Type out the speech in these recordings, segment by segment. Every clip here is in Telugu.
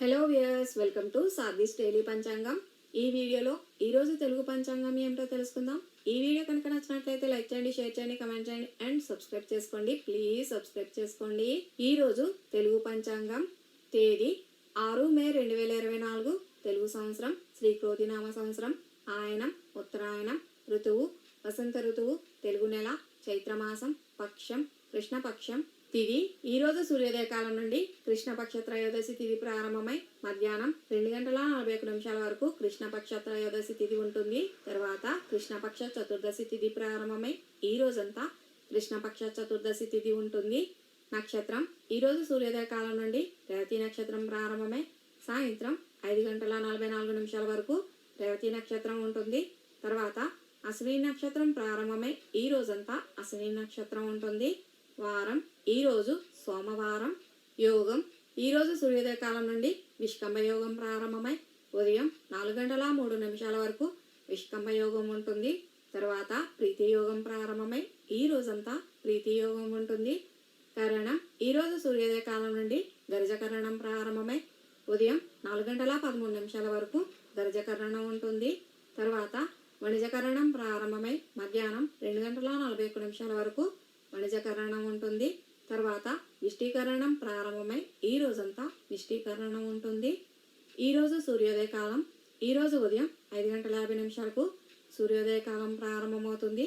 హలో వ్యూయర్స్, వెల్కమ్ టు సార్విస్ డైలీ పంచాంగం. ఈ వీడియోలో ఈరోజు తెలుగు పంచాంగం ఏమిటో తెలుసుకుందాం. ఈ వీడియో కనుక నచ్చినట్లయితే లైక్ చేయండి, షేర్ చేయండి, కమెంట్ చేయండి అండ్ సబ్స్క్రైబ్ చేసుకోండి. ప్లీజ్ సబ్స్క్రైబ్ చేసుకోండి. ఈరోజు తెలుగు పంచాంగం తేదీ 6 మే 2024, తెలుగు సంవత్సరం శ్రీ క్రోధినామ సంవత్సరం, ఆయనం ఉత్తరాయణం, ఋతువు వసంత ఋతువు, తెలుగు నెల చైత్రమాసం, పక్షం కృష్ణపక్షం, తిథి ఈరోజు సూర్యోదయ కాలం నుండి కృష్ణపక్ష త్రయోదశి తిథి ప్రారంభమై మధ్యాహ్నం 2 గంటల 41 నిమిషాల వరకు కృష్ణపక్ష త్రయోదశి తిథి ఉంటుంది. తర్వాత కృష్ణపక్ష చతుర్దశి తిథి ప్రారంభమై ఈ రోజంతా కృష్ణపక్ష చతుర్దశి తిథి ఉంటుంది. నక్షత్రం ఈరోజు సూర్యోదయ కాలం నుండి రేవతి నక్షత్రం ప్రారంభమై సాయంత్రం 5 గంటల 44 నిమిషాల వరకు రేవతి నక్షత్రం ఉంటుంది. తర్వాత అశ్విని నక్షత్రం ప్రారంభమై ఈ రోజంతా అశ్విని నక్షత్రం ఉంటుంది. వారం ఈరోజు సోమవారం. యోగం ఈరోజు సూర్యోదయ కాలం నుండి విష్కంభ యోగం ప్రారంభమై ఉదయం 4 గంటల 3 నిమిషాల వరకు విష్కంభ యోగం ఉంటుంది. తర్వాత ప్రీతి యోగం ప్రారంభమై ఈ రోజంతా ప్రీతి యోగం ఉంటుంది. కరణం ఈరోజు సూర్యోదయ కాలం నుండి గర్జకరణం ప్రారంభమై ఉదయం 4 గంటల 13 నిమిషాల వరకు గర్జకరణం ఉంటుంది. తర్వాత వణిజకరణం ప్రారంభమై మధ్యాహ్నం 2 గంటల 41 నిమిషాల వరకు వణిజకరణం ఉంటుంది. తర్వాత నిష్ఠీకరణం ప్రారంభమై ఈ రోజంతా నిష్ఠీకరణం ఉంటుంది. ఈరోజు సూర్యోదయ కాలం ఈరోజు ఉదయం 5 గంటల 50 నిమిషాలకు సూర్యోదయ కాలం ప్రారంభమవుతుంది.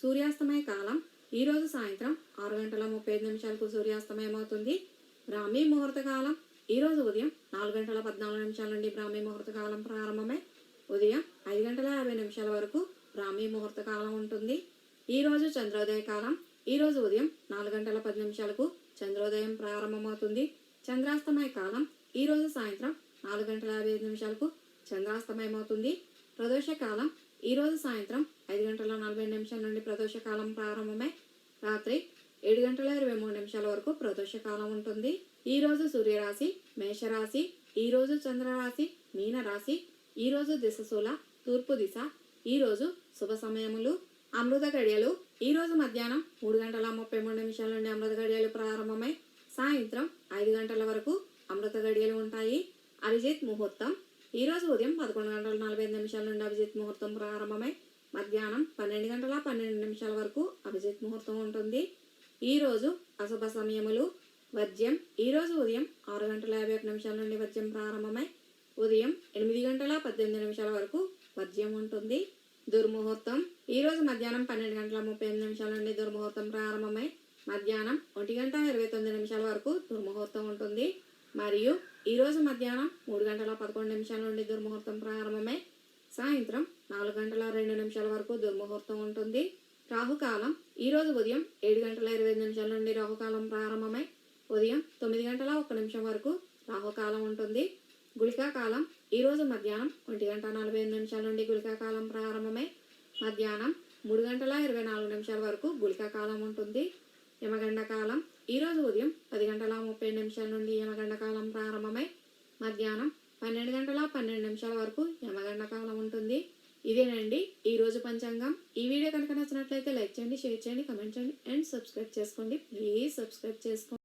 సూర్యాస్తమయ కాలం ఈరోజు సాయంత్రం 6 గంటల 35 నిమిషాలకు సూర్యాస్తమయం అవుతుంది. బ్రాహ్మీ ముహూర్త కాలం ఈరోజు ఉదయం 4 గంటల 14 నిమిషాల నుండి బ్రాహ్మీ ముహూర్త కాలం ప్రారంభమై ఉదయం 5 గంటల 50 నిమిషాల వరకు బ్రాహ్మీ ముహూర్త కాలం ఉంటుంది. ఈరోజు చంద్రోదయ కాలం ఈరోజు ఉదయం 4 గంటల 10 నిమిషాలకు చంద్రోదయం ప్రారంభమవుతుంది. చంద్రాస్తమయ కాలం ఈరోజు సాయంత్రం 4 గంటల 55 నిమిషాలకు చంద్రాస్తమయం అవుతుంది. ప్రదోష కాలం ఈరోజు సాయంత్రం 5 గంటల 40 నిమిషాల నుండి ప్రదోష కాలం ప్రారంభమై రాత్రి 7 గంటల 23 నిమిషాల వరకు ప్రదోష కాలం ఉంటుంది. ఈరోజు సూర్యరాశి మేషరాశి, ఈరోజు చంద్రరాశి మీనరాశి, ఈరోజు దిశశూల తూర్పు దిశ. ఈరోజు శుభ సమయములు అమృత గడియలు ఈరోజు మధ్యాహ్నం 3 గంటల 33 నిమిషాల నుండి అమృత గడియలు ప్రారంభమై సాయంత్రం 5 గంటల వరకు అమృత గడియలు ఉంటాయి. అభిజిత్ ముహూర్తం ఈరోజు ఉదయం 11 గంటల 45 నిమిషాల నుండి అభిజిత్ ముహూర్తం ప్రారంభమై మధ్యాహ్నం 12 గంటల 12 నిమిషాల వరకు అభిజిత్ ముహూర్తం ఉంటుంది. ఈరోజు అశుభ సమయములు వర్జ్యం ఈరోజు ఉదయం 6 గంటల 51 నిమిషాల నుండి వర్జ్యం ప్రారంభమై ఉదయం 8 గంటల 18 నిమిషాల వరకు వర్జ్యం ఉంటుంది. దుర్ముహూర్తం ఈరోజు మధ్యాహ్నం 12 గంటల 35 నిమిషాల నుండి దుర్ముహూర్తం ప్రారంభమై మధ్యాహ్నం 1 గంట 29 నిమిషాల వరకు దుర్ముహూర్తం ఉంటుంది. మరియు ఈరోజు మధ్యాహ్నం 3 గంటల 11 నిమిషాల నుండి దుర్ముహూర్తం ప్రారంభమై సాయంత్రం 4 గంటల 2 నిమిషాల వరకు దుర్ముహూర్తం ఉంటుంది. రాహుకాలం ఈరోజు ఉదయం 7 గంటల 25 నిమిషాల నుండి రాహుకాలం ప్రారంభమై ఉదయం 9 గంటల 1 నిమిషం వరకు రాహుకాలం ఉంటుంది. గుళికా కాలం ఈరోజు మధ్యాహ్నం 1 గంట 45 నిమిషాల నుండి గుళికా కాలం ప్రారంభమై మధ్యాహ్నం 3 గంటల 24 నిమిషాల వరకు గుళికా కాలం ఉంటుంది. యమగండ కాలం ఈరోజు ఉదయం 10 గంటల 30 నిమిషాల నుండి యమగండ కాలం ప్రారంభమై మధ్యాహ్నం 12 గంటల 12 నిమిషాల వరకు యమగండ కాలం ఉంటుంది. ఇదేనండి ఈరోజు పంచాంగం. ఈ వీడియో కనుక నచ్చినట్లయితే లైక్ చేయండి, షేర్ చేయండి, కమెంట్ చేయండి అండ్ సబ్స్క్రైబ్ చేసుకోండి. ప్లీజ్ సబ్స్క్రైబ్ చేసుకోండి.